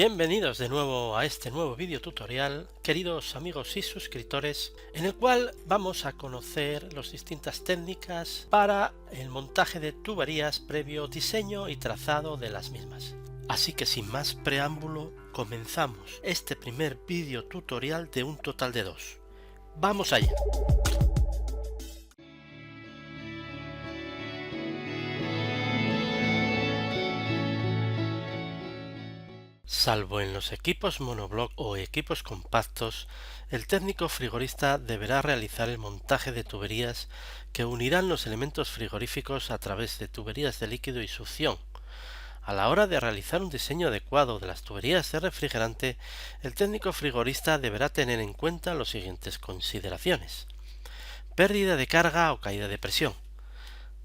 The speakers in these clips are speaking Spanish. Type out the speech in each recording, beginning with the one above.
Bienvenidos de nuevo a este nuevo vídeo tutorial, queridos amigos y suscriptores, en el cual vamos a conocer las distintas técnicas para el montaje de tuberías previo diseño y trazado de las mismas. Así que sin más preámbulo, comenzamos este primer vídeo tutorial de un total de 2. ¡Vamos allá! Salvo en los equipos monobloc o equipos compactos, el técnico frigorista deberá realizar el montaje de tuberías que unirán los elementos frigoríficos a través de tuberías de líquido y succión. A la hora de realizar un diseño adecuado de las tuberías de refrigerante, el técnico frigorista deberá tener en cuenta las siguientes consideraciones: pérdida de carga o caída de presión.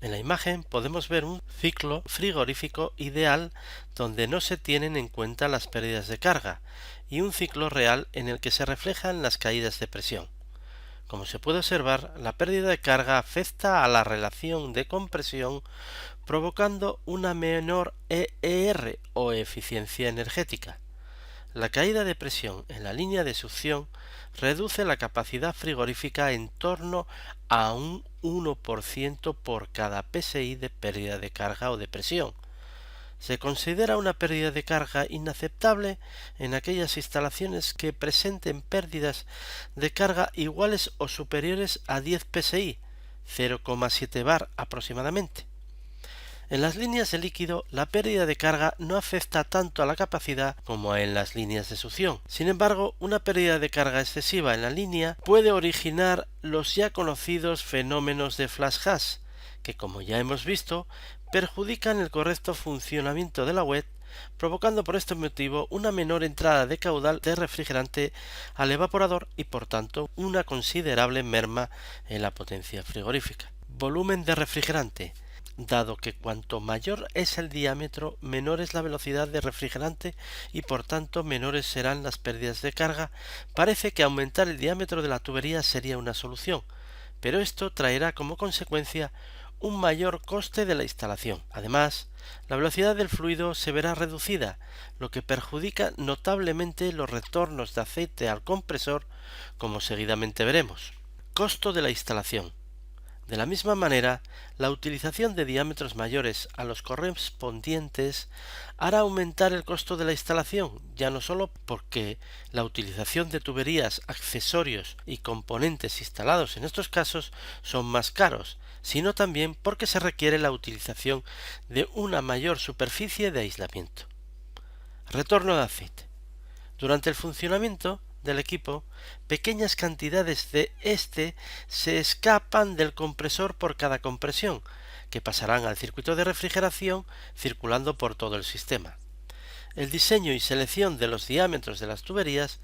En la imagen podemos ver un ciclo frigorífico ideal donde no se tienen en cuenta las pérdidas de carga y un ciclo real en el que se reflejan las caídas de presión. Como se puede observar, la pérdida de carga afecta a la relación de compresión, provocando una menor EER o eficiencia energética. La caída de presión en la línea de succión reduce la capacidad frigorífica en torno a un 1% por cada PSI de pérdida de carga o de presión. Se considera una pérdida de carga inaceptable en aquellas instalaciones que presenten pérdidas de carga iguales o superiores a 10 PSI, 0,7 bar aproximadamente. En las líneas de líquido, la pérdida de carga no afecta tanto a la capacidad como en las líneas de succión. Sin embargo, una pérdida de carga excesiva en la línea puede originar los ya conocidos fenómenos de flash hash, que, como ya hemos visto, perjudican el correcto funcionamiento de la web, provocando por este motivo una menor entrada de caudal de refrigerante al evaporador y por tanto una considerable merma en la potencia frigorífica. Volumen de refrigerante. Dado que cuanto mayor es el diámetro, menor es la velocidad de refrigerante y por tanto menores serán las pérdidas de carga, parece que aumentar el diámetro de la tubería sería una solución, pero esto traerá como consecuencia un mayor coste de la instalación. Además, la velocidad del fluido se verá reducida, lo que perjudica notablemente los retornos de aceite al compresor, como seguidamente veremos. Costo de la instalación. De la misma manera, la utilización de diámetros mayores a los correspondientes hará aumentar el costo de la instalación, ya no solo porque la utilización de tuberías, accesorios y componentes instalados en estos casos son más caros, sino también porque se requiere la utilización de una mayor superficie de aislamiento. Retorno de aceite. Durante el funcionamiento del equipo, pequeñas cantidades de este se escapan del compresor por cada compresión, que pasarán al circuito de refrigeración circulando por todo el sistema. El diseño y selección de los diámetros de las tuberías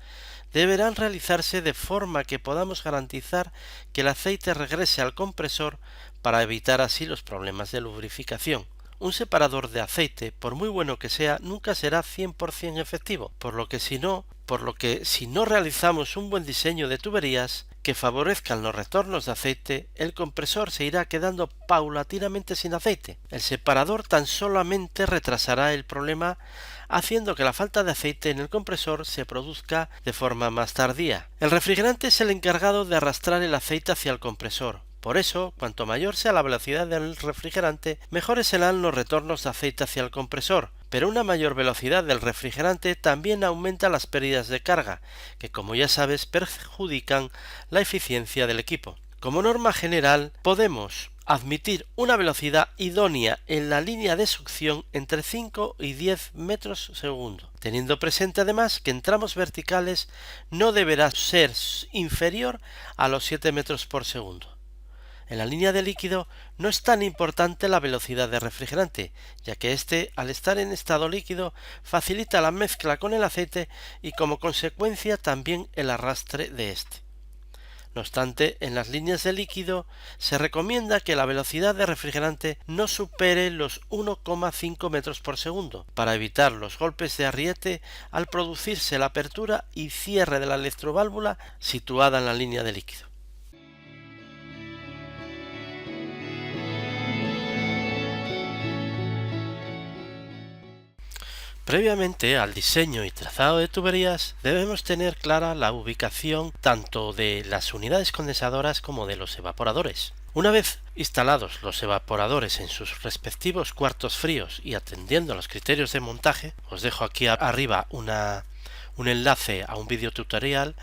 deberán realizarse de forma que podamos garantizar que el aceite regrese al compresor para evitar así los problemas de lubrificación. Un separador de aceite, por muy bueno que sea, nunca será 100% efectivo, por lo que si no realizamos un buen diseño de tuberías que favorezcan los retornos de aceite, el compresor se irá quedando paulatinamente sin aceite. El separador tan solamente retrasará el problema, haciendo que la falta de aceite en el compresor se produzca de forma más tardía. El refrigerante es el encargado de arrastrar el aceite hacia el compresor. Por eso, cuanto mayor sea la velocidad del refrigerante, mejores serán los retornos de aceite hacia el compresor, pero una mayor velocidad del refrigerante también aumenta las pérdidas de carga, que como ya sabes perjudican la eficiencia del equipo. Como norma general, podemos admitir una velocidad idónea en la línea de succión entre 5 y 10 metros segundo, teniendo presente además que en tramos verticales no deberá ser inferior a los 7 metros por segundo. En la línea de líquido no es tan importante la velocidad de refrigerante, ya que éste, al estar en estado líquido, facilita la mezcla con el aceite y como consecuencia también el arrastre de éste. No obstante, en las líneas de líquido se recomienda que la velocidad de refrigerante no supere los 1,5 metros por segundo, para evitar los golpes de arriete al producirse la apertura y cierre de la electroválvula situada en la línea de líquido. Previamente al diseño y trazado de tuberías debemos tener clara la ubicación tanto de las unidades condensadoras como de los evaporadores. Una vez instalados los evaporadores en sus respectivos cuartos fríos y atendiendo a los criterios de montaje, os dejo aquí arriba un enlace a un video tutorial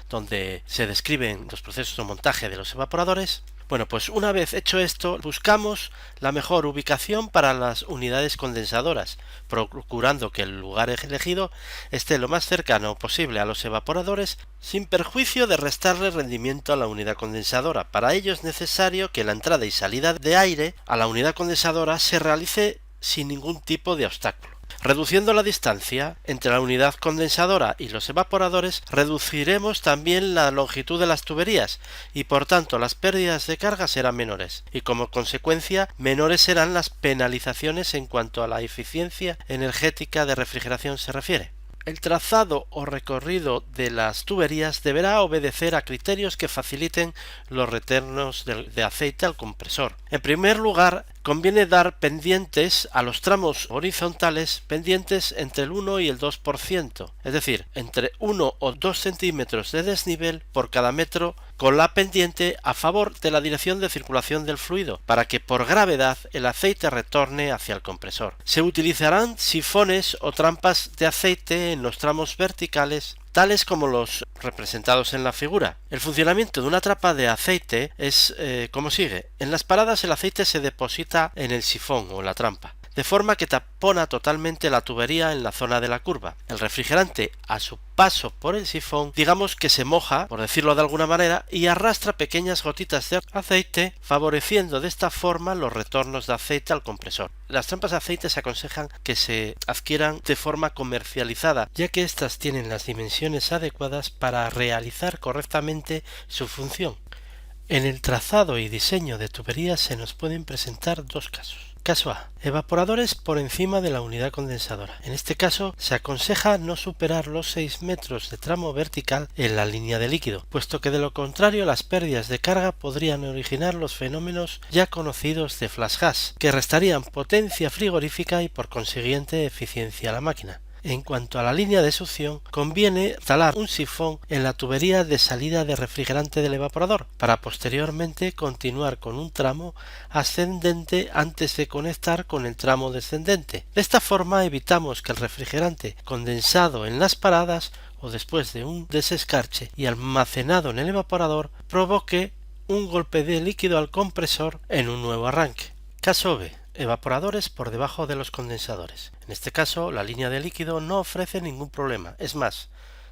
donde se describen los procesos de montaje de los evaporadores. Bueno, pues una vez hecho esto, buscamos la mejor ubicación para las unidades condensadoras, procurando que el lugar elegido esté lo más cercano posible a los evaporadores, sin perjuicio de restarle rendimiento a la unidad condensadora. Para ello es necesario que la entrada y salida de aire a la unidad condensadora se realice sin ningún tipo de obstáculo. Reduciendo la distancia entre la unidad condensadora y los evaporadores, reduciremos también la longitud de las tuberías y por tanto las pérdidas de carga serán menores y como consecuencia menores serán las penalizaciones en cuanto a la eficiencia energética de refrigeración se refiere. El trazado o recorrido de las tuberías deberá obedecer a criterios que faciliten los retornos de aceite al compresor. En primer lugar, conviene dar pendientes a los tramos horizontales pendientes entre el 1 y el 2%, es decir, entre 1 o 2 centímetros de desnivel por cada metro con la pendiente a favor de la dirección de circulación del fluido, para que por gravedad el aceite retorne hacia el compresor. Se utilizarán sifones o trampas de aceite en los tramos verticales, tales como los representados en la figura. El funcionamiento de una trampa de aceite es como sigue. En las paradas el aceite se deposita en el sifón o la trampa, de forma que tapona totalmente la tubería en la zona de la curva. El refrigerante, a su paso por el sifón, digamos que se moja, por decirlo de alguna manera, y arrastra pequeñas gotitas de aceite, favoreciendo de esta forma los retornos de aceite al compresor. Las trampas de aceite se aconsejan que se adquieran de forma comercializada, ya que éstas tienen las dimensiones adecuadas para realizar correctamente su función. En el trazado y diseño de tuberías se nos pueden presentar dos casos. Caso A. Evaporadores por encima de la unidad condensadora. En este caso, se aconseja no superar los 6 metros de tramo vertical en la línea de líquido, puesto que de lo contrario las pérdidas de carga podrían originar los fenómenos ya conocidos de flash gas, que restarían potencia frigorífica y por consiguiente eficiencia a la máquina. En cuanto a la línea de succión, conviene instalar un sifón en la tubería de salida de refrigerante del evaporador, para posteriormente continuar con un tramo ascendente antes de conectar con el tramo descendente. De esta forma evitamos que el refrigerante condensado en las paradas o después de un desescarche y almacenado en el evaporador provoque un golpe de líquido al compresor en un nuevo arranque. Caso B. Evaporadores por debajo de los condensadores. En este caso, la línea de líquido no ofrece ningún problema. Es más,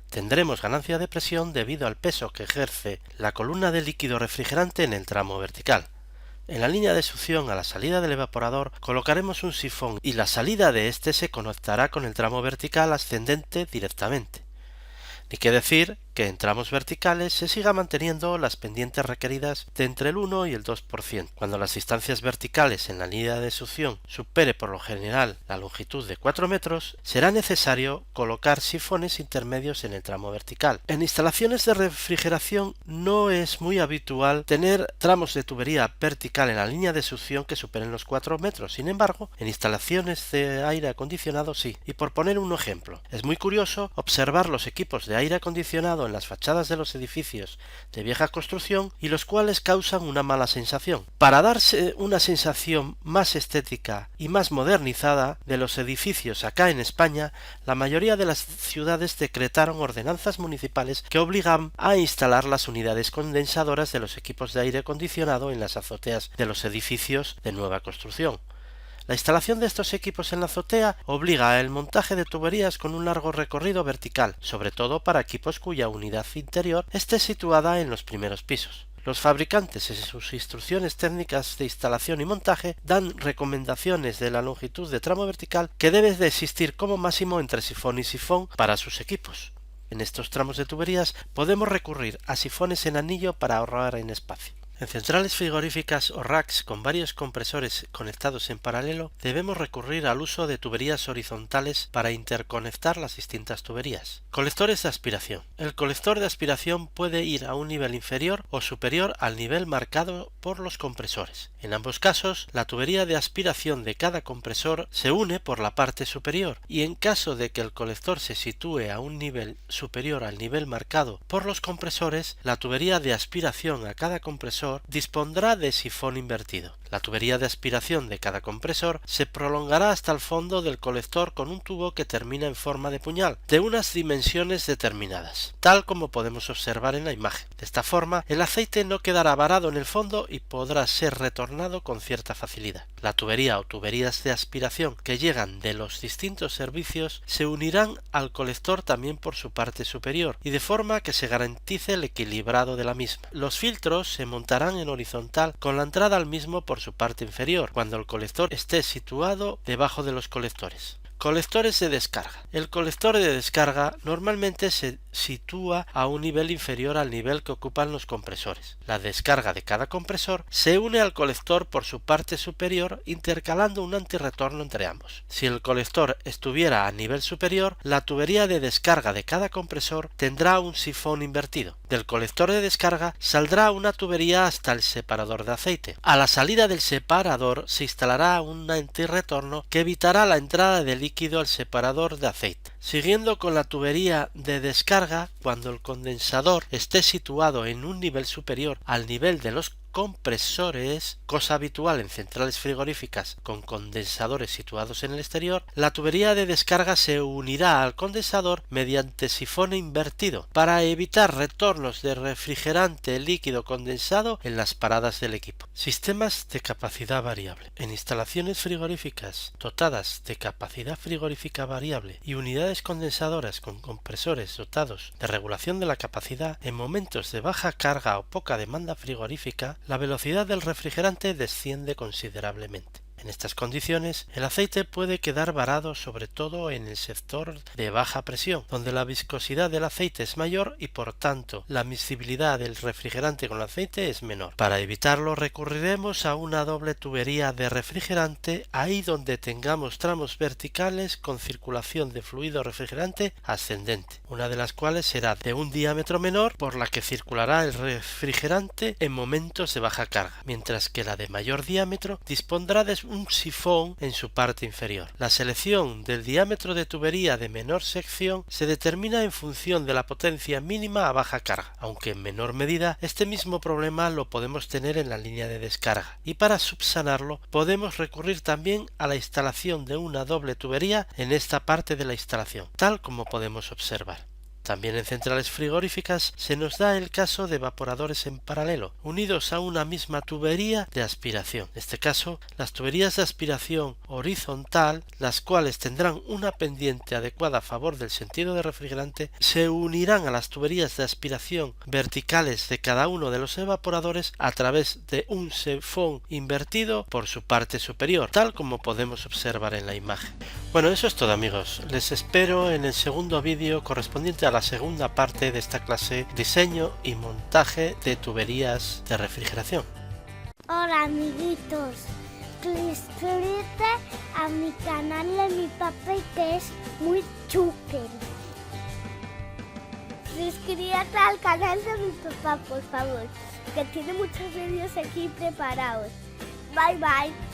tendremos ganancia de presión debido al peso que ejerce la columna de líquido refrigerante en el tramo vertical. En la línea de succión a la salida del evaporador colocaremos un sifón y la salida de este se conectará con el tramo vertical ascendente directamente. Ni que decir que en tramos verticales se siga manteniendo las pendientes requeridas de entre el 1 y el 2%. Cuando las distancias verticales en la línea de succión supere por lo general la longitud de 4 metros, será necesario colocar sifones intermedios en el tramo vertical. En instalaciones de refrigeración no es muy habitual tener tramos de tubería vertical en la línea de succión que superen los 4 metros. Sin embargo, en instalaciones de aire acondicionado sí. Y por poner un ejemplo, es muy curioso observar los equipos de aire acondicionado en las fachadas de los edificios de vieja construcción y los cuales causan una mala sensación. Para darse una sensación más estética y más modernizada de los edificios acá en España, la mayoría de las ciudades decretaron ordenanzas municipales que obligan a instalar las unidades condensadoras de los equipos de aire acondicionado en las azoteas de los edificios de nueva construcción. La instalación de estos equipos en la azotea obliga al montaje de tuberías con un largo recorrido vertical, sobre todo para equipos cuya unidad interior esté situada en los primeros pisos. Los fabricantes en sus instrucciones técnicas de instalación y montaje dan recomendaciones de la longitud de tramo vertical que debe de existir como máximo entre sifón y sifón para sus equipos. En estos tramos de tuberías podemos recurrir a sifones en anillo para ahorrar en espacio. En centrales frigoríficas o racks con varios compresores conectados en paralelo, debemos recurrir al uso de tuberías horizontales para interconectar las distintas tuberías. Colectores de aspiración. El colector de aspiración puede ir a un nivel inferior o superior al nivel marcado por los compresores. En ambos casos, la tubería de aspiración de cada compresor se une por la parte superior, y en caso de que el colector se sitúe a un nivel superior al nivel marcado por los compresores, la tubería de aspiración a cada compresor dispondrá de sifón invertido. La tubería de aspiración de cada compresor se prolongará hasta el fondo del colector con un tubo que termina en forma de puñal, de unas dimensiones determinadas, tal como podemos observar en la imagen. De esta forma, el aceite no quedará varado en el fondo y podrá ser retornado con cierta facilidad. La tubería o tuberías de aspiración que llegan de los distintos servicios se unirán al colector también por su parte superior, y de forma que se garantice el equilibrado de la misma. Los filtros se montarán en horizontal con la entrada al mismo por su parte inferior, cuando el colector esté situado debajo de los colectores. Colectores de descarga. El colector de descarga normalmente se sitúa a un nivel inferior al nivel que ocupan los compresores. La descarga de cada compresor se une al colector por su parte superior, intercalando un antirretorno entre ambos. Si el colector estuviera a nivel superior, la tubería de descarga de cada compresor tendrá un sifón invertido. Del colector de descarga saldrá una tubería hasta el separador de aceite. A la salida del separador se instalará un antirretorno que evitará la entrada de líquido al separador de aceite. Siguiendo con la tubería de descarga, cuando el condensador esté situado en un nivel superior al nivel de los compresores, cosa habitual en centrales frigoríficas con condensadores situados en el exterior, la tubería de descarga se unirá al condensador mediante sifón invertido para evitar retornos de refrigerante líquido condensado en las paradas del equipo. Sistemas de capacidad variable. En instalaciones frigoríficas dotadas de capacidad frigorífica variable y unidades condensadoras con compresores dotados de regulación de la capacidad, en momentos de baja carga o poca demanda frigorífica, la velocidad del refrigerante desciende considerablemente. En estas condiciones, el aceite puede quedar varado sobre todo en el sector de baja presión, donde la viscosidad del aceite es mayor y por tanto la miscibilidad del refrigerante con el aceite es menor. Para evitarlo recurriremos a una doble tubería de refrigerante ahí donde tengamos tramos verticales con circulación de fluido refrigerante ascendente, una de las cuales será de un diámetro menor por la que circulará el refrigerante en momentos de baja carga, mientras que la de mayor diámetro dispondrá de un sifón en su parte inferior. La selección del diámetro de tubería de menor sección se determina en función de la potencia mínima a baja carga, aunque en menor medida este mismo problema lo podemos tener en la línea de descarga, y para subsanarlo podemos recurrir también a la instalación de una doble tubería en esta parte de la instalación, tal como podemos observar. También en centrales frigoríficas se nos da el caso de evaporadores en paralelo, unidos a una misma tubería de aspiración. En este caso, las tuberías de aspiración horizontal, las cuales tendrán una pendiente adecuada a favor del sentido de refrigerante, se unirán a las tuberías de aspiración verticales de cada uno de los evaporadores a través de un sifón invertido por su parte superior, tal como podemos observar en la imagen. Bueno, eso es todo, amigos. Les espero en el segundo vídeo correspondiente a la segunda parte de esta clase, diseño y montaje de tuberías de refrigeración. Hola, amiguitos, suscríbete a mi canal de mi papá que es muy chúquer. Suscríbete al canal de mi papá, por favor, que tiene muchos vídeos aquí preparados. Bye bye.